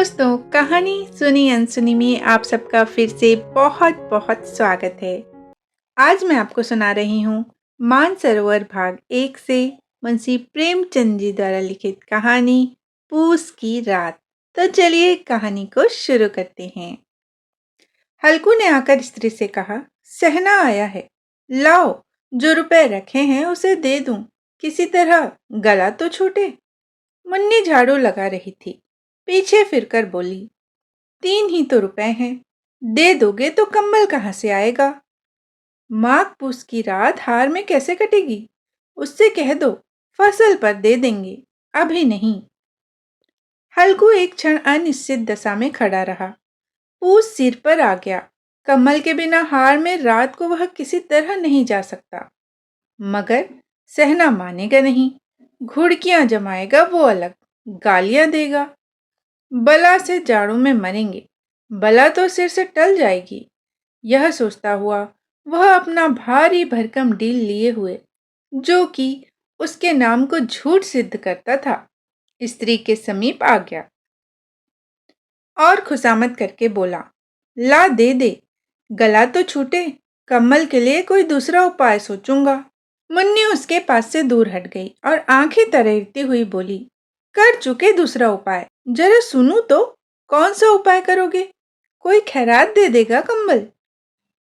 दोस्तों, कहानी सुनी अनसुनी में आप सबका फिर से बहुत बहुत स्वागत है। आज मैं आपको सुना रही हूँ मानसरोवर भाग 1 से मुंशी प्रेमचंद जी द्वारा लिखित कहानी पूस की रात। तो चलिए कहानी को शुरू करते हैं। हल्कू ने आकर स्त्री से कहा, सहना आया है, लाओ जो रुपए रखे हैं उसे दे दूं, किसी तरह गला तो छूटे। मुन्नी झाड़ू लगा रही थी, पीछे फिरकर बोली, 3 ही तो रुपए हैं, दे दोगे तो कंबल कहाँ से आएगा? माघ पूस की रात हार में कैसे कटेगी? उससे कह दो फसल पर दे देंगे, अभी नहीं। हल्कू एक क्षण अनिश्चित दशा में खड़ा रहा। पूस सिर पर आ गया। कमल के बिना हार में रात को वह किसी तरह नहीं जा सकता। मगर सहना मानेगा नहीं। घुड़कियां जमाएगा वो अलग, गालियां देगा। बला से जाड़ों में मरेंगे, बला तो सिर से टल जाएगी। यह सोचता हुआ वह अपना भारी भरकम डील लिए हुए, जो कि उसके नाम को झूठ सिद्ध करता था, स्त्री के समीप आ गया और खुशामद करके बोला, ला दे दे, गला तो छूटे, कमल के लिए कोई दूसरा उपाय सोचूंगा। मुन्नी उसके पास से दूर हट गई और आंखें तरेरती हुई बोली, कर चुके दूसरा उपाय, जरा सुनूं तो, कौन सा उपाय करोगे? कोई खैरात दे देगा कंबल?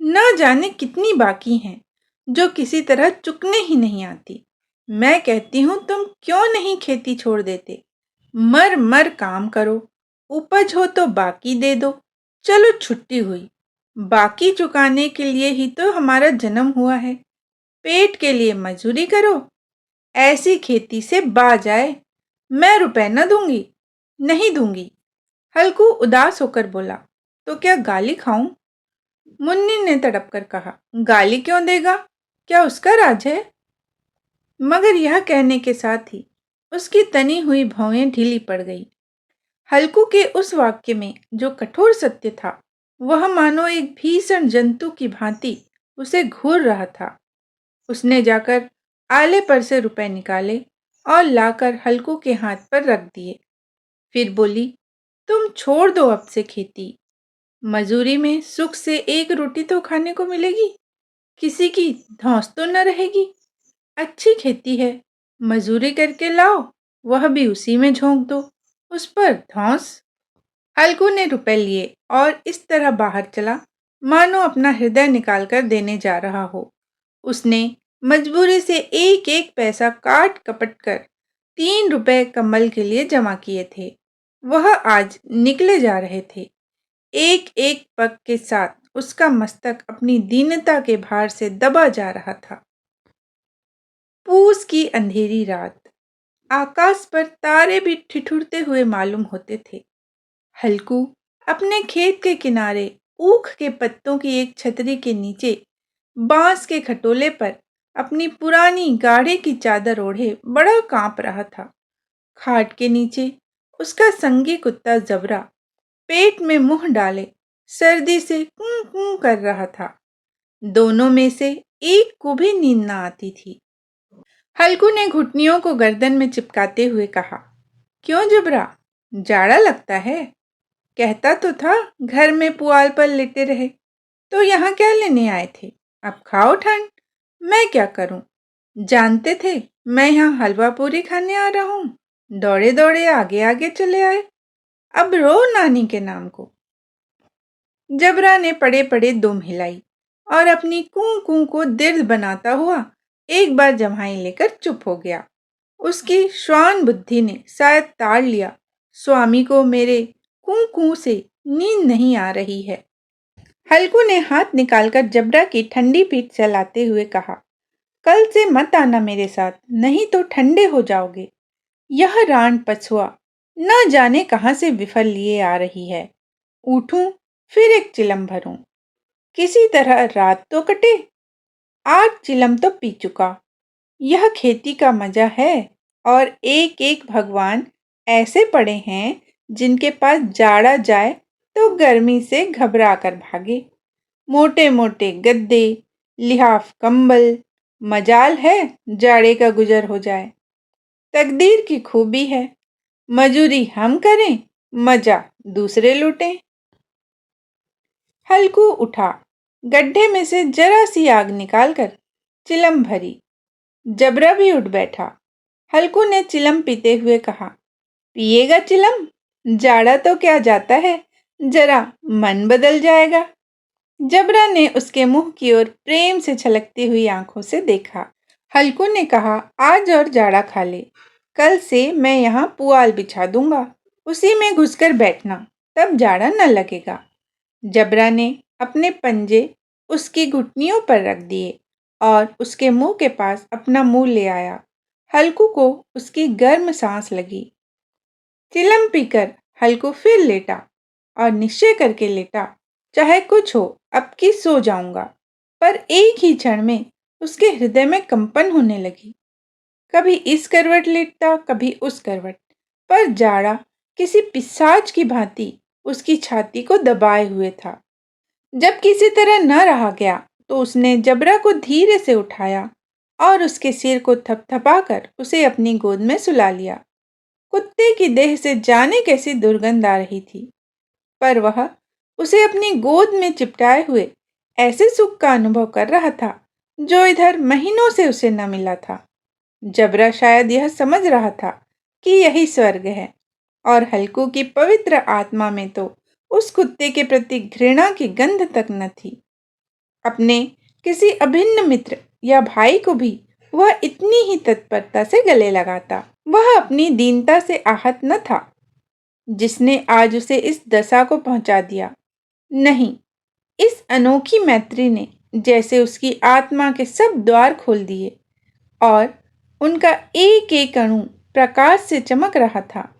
न जाने कितनी बाकी हैं जो किसी तरह चुकने ही नहीं आती। मैं कहती हूँ तुम क्यों नहीं खेती छोड़ देते, मर मर काम करो, उपज हो तो बाकी दे दो। चलो छुट्टी हुई, बाकी चुकाने के लिए ही तो हमारा जन्म हुआ है, पेट के लिए मजूरी करो। ऐसी खेती से बाज आए, मैं रुपए न दूंगी, नहीं दूंगी। हल्कू उदास होकर बोला, तो क्या गाली खाऊं? मुन्नी ने तड़प कर कहा, गाली क्यों देगा, क्या उसका राज है? मगर यह कहने के साथ ही उसकी तनी हुई भौहें ढीली पड़ गई। हल्कू के उस वाक्य में जो कठोर सत्य था, वह मानो एक भीषण जंतु की भांति उसे घूर रहा था। उसने जाकर आले पर से रुपए निकाले और लाकर हल्कू के हाथ पर रख दिए। फिर बोली, तुम छोड़ दो अब से खेती, मजूरी में सुख से एक रोटी तो खाने को मिलेगी, किसी की धौंस तो न रहेगी। अच्छी खेती है, मजूरी करके लाओ, वह भी उसी में झोंक दो, उस पर धौंस। हल्कू ने रुपए लिए और इस तरह बाहर चला मानो अपना हृदय निकालकर देने जा रहा हो। उसने मजबूरी से एक एक पैसा काट कपट कर 3 रुपए कम्बल के लिए जमा किए थे। वह आज निकले जा रहे थे। एक एक पग के साथ उसका मस्तक अपनी दीनता के भार से दबा जा रहा था। पूस की अंधेरी रात, आकाश पर तारे भी ठिठुरते हुए मालूम होते थे। हल्कू अपने खेत के किनारे ऊख के पत्तों की एक छतरी के नीचे बांस के खटोले पर अपनी पुरानी गाढ़े की चादर ओढ़े बड़ा कांप रहा था। खाट के नीचे उसका संगी कुत्ता जबरा पेट में मुंह डाले सर्दी से कूं कूं कर रहा था। दोनों में से एक को भी नींद न आती थी। हल्कू ने घुटनियों को गर्दन में चिपकाते हुए कहा, क्यों जबरा, जाड़ा लगता है? कहता तो था घर में पुआल पर लेटे रहे, तो यहाँ क्या लेने आए थे? अब खाओ ठंड, मैं क्या करूं? जानते थे मैं यहाँ हलवा पूरी खाने आ रहा हूँ, दौड़े दौड़े आगे आगे चले आए, अब रो नानी के नाम को। जबरा ने पड़े पड़े दुम हिलाई और अपनी कूं कूं को दीर्घ बनाता हुआ एक बार जम्हाई लेकर चुप हो गया। उसकी श्वान बुद्धि ने शायद ताड़ लिया, स्वामी को मेरे कूं कूं से नींद नहीं आ रही है। हल्कू ने हाथ निकालकर जबरा की ठंडी पीठ चलाते हुए कहा, कल से मत आना मेरे साथ, नहीं तो ठंडे हो जाओगे। यह रान पछुआ न जाने कहां से विफल लिए आ रही है। उठूं फिर एक चिलम भरूं, किसी तरह रात तो कटे। 8 चिलम तो पी चुका। यह खेती का मजा है और एक एक भगवान ऐसे पड़े हैं जिनके पास जाड़ा जाए तो गर्मी से घबरा कर भागे। मोटे मोटे गद्दे, लिहाफ कंबल, मजाल है जाड़े का गुजर हो जाए। तकदीर की खूबी है, मजूरी हम करें, मजा दूसरे लूटें। हल्कू उठा, गड्ढे में से जरा सी आग निकालकर चिलम भरी। जबरा भी उठ बैठा। हल्कू ने चिलम पीते हुए कहा, पिएगा चिलम? जाड़ा तो क्या जाता है, जरा मन बदल जाएगा। जबरा ने उसके मुंह की ओर प्रेम से छलकती हुई आंखों से देखा। हल्कू ने कहा, आज और जाड़ा खा ले। कल से मैं यहाँ पुआल बिछा दूंगा, उसी में घुसकर बैठना, तब जाड़ा न लगेगा। जबरा ने अपने पंजे उसकी घुटनियों पर रख दिए और उसके मुंह के पास अपना मुंह ले आया। हल्कू को उसकी गर्म सांस लगी। चिलम पीकर हल्कू फिर लेटा और निश्चय करके लेटा, चाहे कुछ हो, अब की सो जाऊंगा। पर एक ही क्षण में उसके हृदय में कंपन होने लगी। कभी इस करवट लेटता, कभी उस करवट, पर जाड़ा किसी पिशाच की भांति उसकी छाती को दबाए हुए था। जब किसी तरह न रहा गया तो उसने जबरा को धीरे से उठाया और उसके सिर को थपथपाकर उसे अपनी गोद में सुला लिया। कुत्ते की देह से जाने कैसी दुर्गंध आ रही थी, पर वह उसे अपनी गोद में चिपटाए हुए ऐसे सुख का अनुभव कर रहा था जो इधर महीनों से उसे न मिला था। जबरा शायद यह समझ रहा था कि यही स्वर्ग है, और हल्कू की पवित्र आत्मा में तो उस कुत्ते के प्रति घृणा की गंध तक न थी। अपने किसी अभिन्न मित्र या भाई को भी वह इतनी ही तत्परता से गले लगाता। वह अपनी दीनता से आहत न था जिसने आज उसे इस दशा को पहुंचा दिया। नहीं, इस अनोखी मैत्री ने जैसे उसकी आत्मा के सब द्वार खोल दिए और उनका एक एक अणु प्रकाश से चमक रहा था।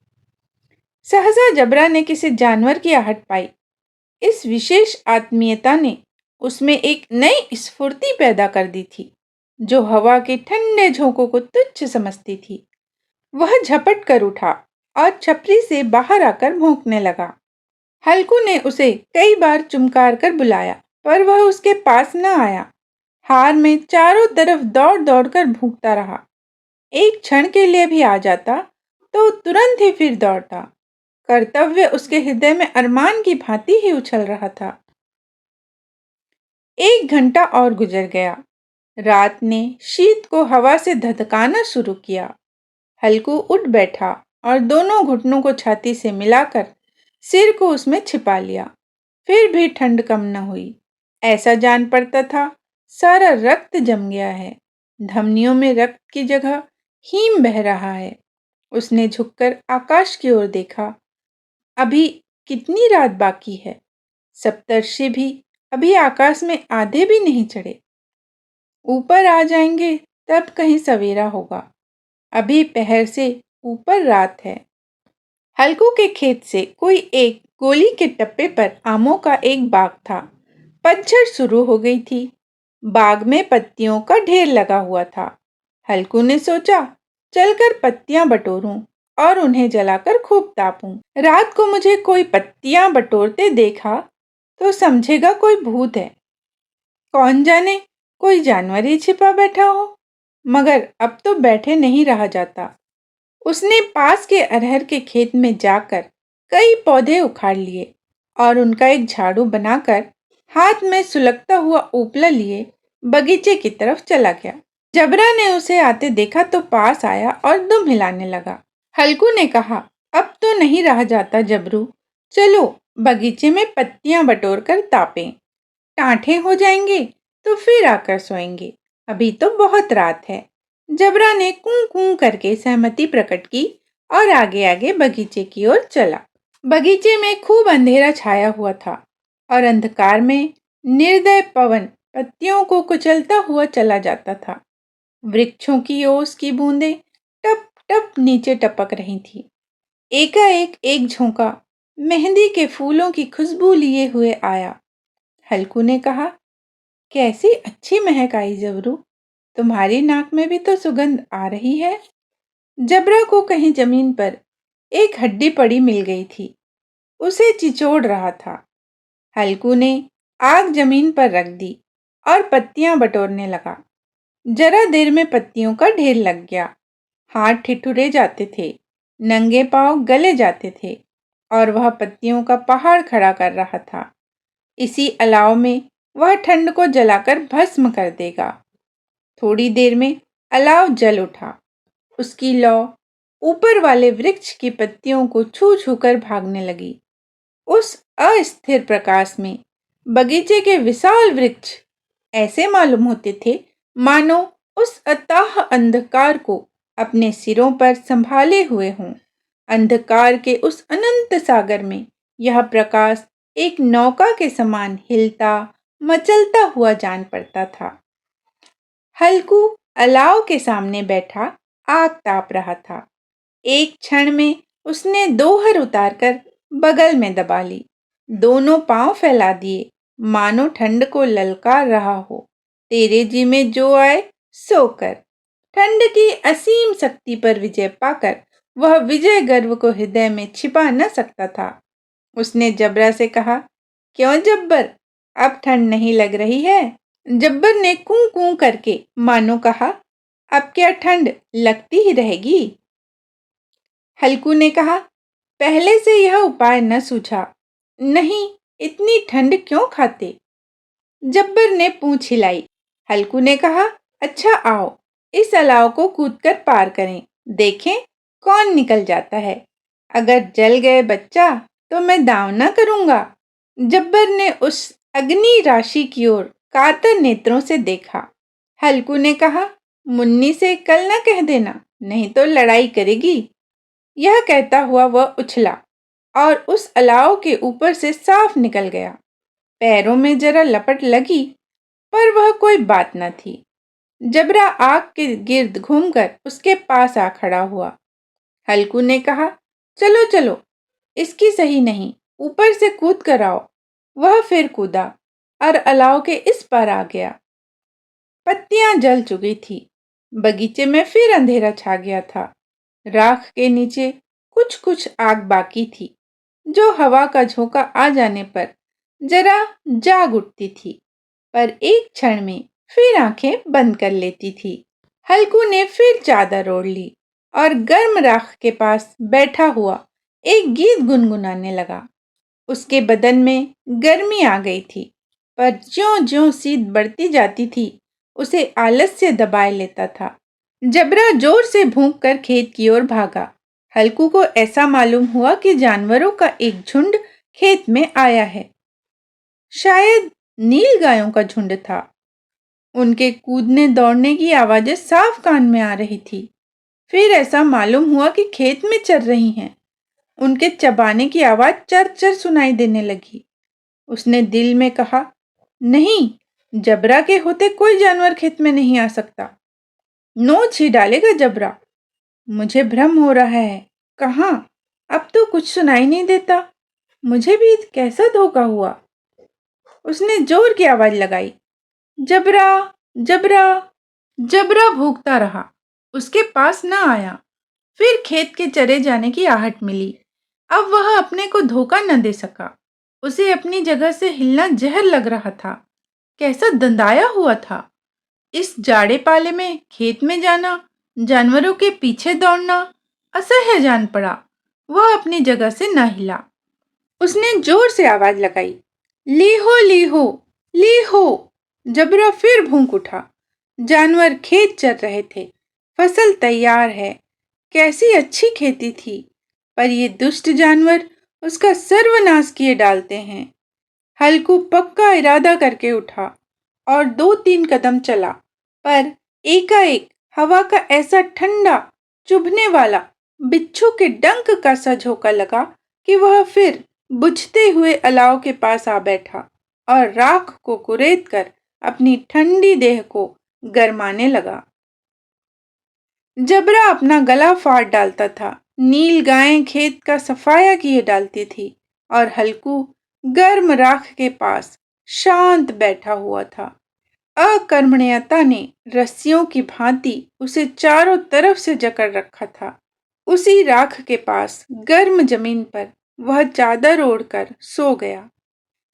सहसा जबरा ने किसी जानवर की आहट पाई। इस विशेष आत्मीयता ने उसमें एक नई स्फूर्ति पैदा कर दी थी, जो हवा के ठंडे झोंकों को तुच्छ समझती थी। वह झपट कर उठा और छपरी से बाहर आकर भौंकने लगा। हल्कू ने उसे कई बार चुमकार कर बुलाया, पर वह उसके पास न आया। हार में चारों तरफ दौड़ दौड़ कर भूखता रहा। एक क्षण के लिए भी आ जाता तो तुरंत ही फिर दौड़ता। कर्तव्य उसके हृदय में अरमान की भांति ही उछल रहा था। 1 घंटा और गुजर गया। रात ने शीत को हवा से धधकाना शुरू किया। हल्कू उठ बैठा और दोनों घुटनों को छाती से मिलाकर सिर को उसमें छिपा लिया। फिर भी ठंड कम न हुई। ऐसा जान पड़ता था सारा रक्त जम गया है। धमनियों में रक्त की जगह हीम बह रहा है। उसने झुककर आकाश की ओर देखा। अभी कितनी रात बाकी है? सप्तर्षि भी अभी आकाश में आधे भी नहीं चढ़े। ऊपर आ जाएंगे तब कहीं सवेरा होगा। अभी पहर से ऊपर रात है। हल्कू के खेत से कोई एक गोली के टप्पे पर आमों का एक बाग था। पतझड़ शुरू हो गई थी। बाग में पत्तियों का ढेर लगा हुआ था। हल्कू ने सोचा, चलकर पत्तियां बटोरूं और उन्हें जलाकर खूब तापूं। रात को मुझे कोई पत्तियां बटोरते देखा तो समझेगा कोई भूत है। कौन जाने कोई जानवर ही छिपा बैठा हो। मगर अब तो बैठे नहीं रहा जाता। उसने पास के अरहर के खेत में जाकर कई पौधे उखाड़ लिए और उनका एक झाड़ू बनाकर हाथ में सुलगता हुआ उपला लिए बगीचे की तरफ चला गया। जबरा ने उसे आते देखा तो पास आया और दुम हिलाने लगा। हल्कू ने कहा, अब तो नहीं रहा जाता जबरू, चलो बगीचे में पत्तियां बटोर कर तापें। टांठे हो जाएंगे तो फिर आकर सोएंगे। अभी तो बहुत रात है। जबरा ने कूं कूं करके सहमति प्रकट की और आगे आगे बगीचे की ओर चला। बगीचे में खूब अंधेरा छाया हुआ था और अंधकार में निर्दय पवन पत्तियों को कुचलता हुआ चला जाता था। वृक्षों की ओस की बूंदें टप टप नीचे टपक रही थी। एकाएक एक झोंका मेहंदी के फूलों की खुशबू लिए हुए आया। हल्कू ने कहा, कैसी अच्छी महक आई जबरू, तुम्हारी नाक में भी तो सुगंध आ रही है। जबरा को कहीं जमीन पर एक हड्डी पड़ी मिल गई थी। उसे चिचोड़ रहा था। हल्कू ने आग जमीन पर रख दी और पत्तियां बटोरने लगा। जरा देर में पत्तियों का ढेर लग गया। हाथ ठिठुरे जाते थे, नंगे पांव गले जाते थे। और वह पत्तियों का पहाड़ खड़ा कर रहा था। इसी अलाव में वह ठंड को जलाकर भस्म कर देगा। थोड़ी देर में अलाव जल उठा। उसकी लौ ऊपर वाले वृक्ष की पत्तियों को छू छू कर भागने लगी। उस अस्थिर प्रकाश में बगीचे के विशाल वृक्ष ऐसे मालूम होते थे मानो उस अथाह अंधकार को अपने सिरों पर संभाले हुए हों। अंधकार के उस अनंत सागर में यह प्रकाश एक नौका के समान हिलता मचलता हुआ जान पड़ता था। हल्कू अलाव के सामने बैठा आग ताप रहा था। एक क्षण में उसने दोहर उतारकर बगल में दबा ली। दोनों पांव फैला दिए मानो ठंड को ललकार रहा हो। तेरे जी में जो आए सो कर। ठंड की असीम शक्ति पर विजय पाकर वह विजय गर्व को हृदय में छिपा न सकता था। उसने जबरा से कहा, क्यों जब्बर, अब ठंड नहीं लग रही है? जब्बर ने कूं कूं करके मानो कहा, अब क्या ठंड लगती ही रहेगी? हल्कू ने कहा, पहले से यह उपाय न सूझा। नहीं, इतनी ठंड क्यों खाते? जब्बर ने पूंछ हिलाई। हल्कू ने कहा, अच्छा आओ, इस अलाव को कूदकर पार करें, देखें कौन निकल जाता है। अगर जल गए बच्चा तो मैं दाव न करूंगा। जब्बर ने उस अग्नि राशि की ओर कातर नेत्रों से देखा। हल्कू ने कहा, मुन्नी से कल न कह देना, नहीं तो लड़ाई करेगी। यह कहता हुआ वह उछला और उस अलाव के ऊपर से साफ निकल गया। पैरों में जरा लपट लगी, पर वह कोई बात न थी। जबरा आग के गिर्द घूमकर उसके पास आ खड़ा हुआ। हल्कू ने कहा, चलो चलो, इसकी सही नहीं, ऊपर से कूद कर आओ। वह फिर कूदा और अलाव के इस पार आ गया। पत्तियां जल चुकी थी। बगीचे में फिर अंधेरा छा गया था। राख के नीचे कुछ कुछ आग बाकी थी, जो हवा का झोंका आ जाने पर जरा जाग उठती थी, पर एक क्षण में फिर आंखें बंद कर लेती थी। हल्कू ने फिर चादर ओढ़ ली और गर्म राख के पास बैठा हुआ एक गीत गुनगुनाने लगा। उसके बदन में गर्मी आ गई थी, पर ज्यों-ज्यों शीत बढ़ती जाती थी, उसे आलस्य दबाए लेता था। जबरा जोर से भौंक कर खेत की ओर भागा। हल्कू को ऐसा मालूम हुआ कि जानवरों का एक झुंड खेत में आया है। शायद नील गायों का झुंड था। उनके कूदने दौड़ने की आवाजें साफ कान में आ रही थी। फिर ऐसा मालूम हुआ कि खेत में चर रही हैं। उनके चबाने की आवाज चर चर सुनाई देने लगी। उसने दिल में कहा, नहीं, जबरा के होते कोई जानवर खेत में नहीं आ सकता। नोच ही डालेगा जबरा। मुझे भ्रम हो रहा है। कहाँ? अब तो कुछ सुनाई नहीं देता। मुझे भी कैसा धोखा हुआ। उसने जोर की आवाज लगाई, जबरा, जबरा। जबरा भूखता रहा, उसके पास न आया। फिर खेत के चरे जाने की आहट मिली। अब वह अपने को धोखा न दे सका। उसे अपनी जगह से हिलना जहर लग रहा था। कैसा दंदाया हुआ था। इस जाड़े पाले में खेत में जाना, जानवरों के पीछे दौड़ना असह्य जान पड़ा। वह अपनी जगह से न हिला। उसने जोर से आवाज लगाई, लीहो लीहो लीहो। जबरा फिर भूंक उठा। जानवर खेत चर रहे थे। फसल तैयार है। कैसी अच्छी खेती थी, पर ये दुष्ट जानवर उसका सर्वनाश किए डालते हैं। हल्कू पक्का इरादा करके उठा और 2-3 कदम चला, पर एकाएक हवा का ऐसा ठंडा चुभने वाला बिच्छू के डंक का सा झोंका लगा कि वह फिर बुझते हुए अलाव के पास आ बैठा और राख को कुरेद कर अपनी ठंडी देह को गरमाने लगा। जबरा अपना गला फाड़ डालता था। नील गायें खेत का सफाया किए डालती थी और हल्कू गर्म राख के पास शांत बैठा हुआ था। अकर्मण्यता ने रस्सियों की भांति उसे चारों तरफ से जकड़ रखा था। उसी राख के पास गर्म जमीन पर वह चादर ओढ़कर सो गया।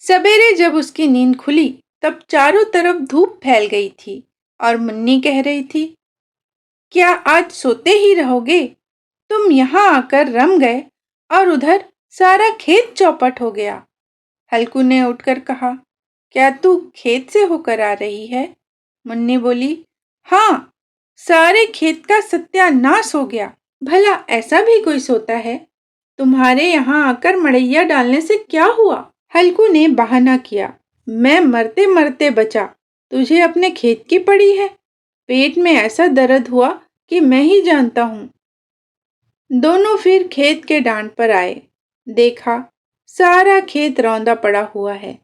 सवेरे जब उसकी नींद खुली, तब चारों तरफ धूप फैल गई थी और मुन्नी कह रही थी, क्या आज सोते ही रहोगे? तुम यहाँ आकर रम गए और उधर सारा खेत चौपट हो गया। हल्कू ने उठकर कहा, क्या तू खेत से होकर आ रही है? मुन्नी बोली, हाँ, सारे खेत का सत्यानाश हो गया। भला ऐसा भी कोई सोता है? तुम्हारे यहाँ आकर मड़ैया डालने से क्या हुआ? हल्कू ने बहाना किया, मैं मरते मरते बचा, तुझे अपने खेत की पड़ी है। पेट में ऐसा दर्द हुआ कि मैं ही जानता हूँ। दोनों फिर खेत के डांड पर आए। देखा, सारा खेत रौंदा पड़ा हुआ है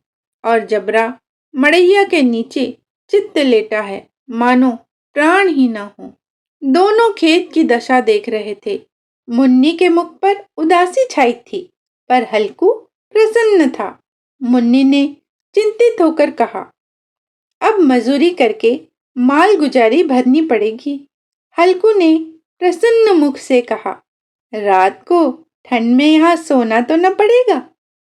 और जबरा मड़ैया के नीचे चित्त लेटा है, मानो प्राण ही न हो। दोनों खेत की दशा देख रहे थे। मुन्नी के मुख पर उदासी छाई थी, पर हल्कू प्रसन्न था। मुन्नी ने चिंतित होकर कहा, अब मजूरी करके माल गुजारी भरनी पड़ेगी। हल्कू ने प्रसन्न मुख से कहा, रात को ठंड में यहाँ सोना तो न पड़ेगा।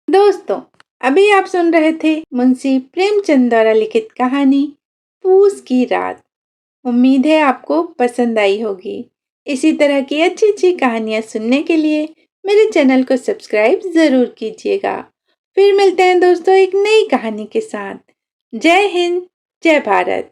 दोस्तों, अभी आप सुन रहे थे मुंशी प्रेमचंद द्वारा लिखित कहानी पूस की रात। उम्मीद है आपको पसंद आई होगी। इसी तरह की अच्छी अच्छी कहानियाँ सुनने के लिए मेरे चैनल को सब्सक्राइब ज़रूर कीजिएगा। फिर मिलते हैं दोस्तों एक नई कहानी के साथ। जय हिंद, जय भारत।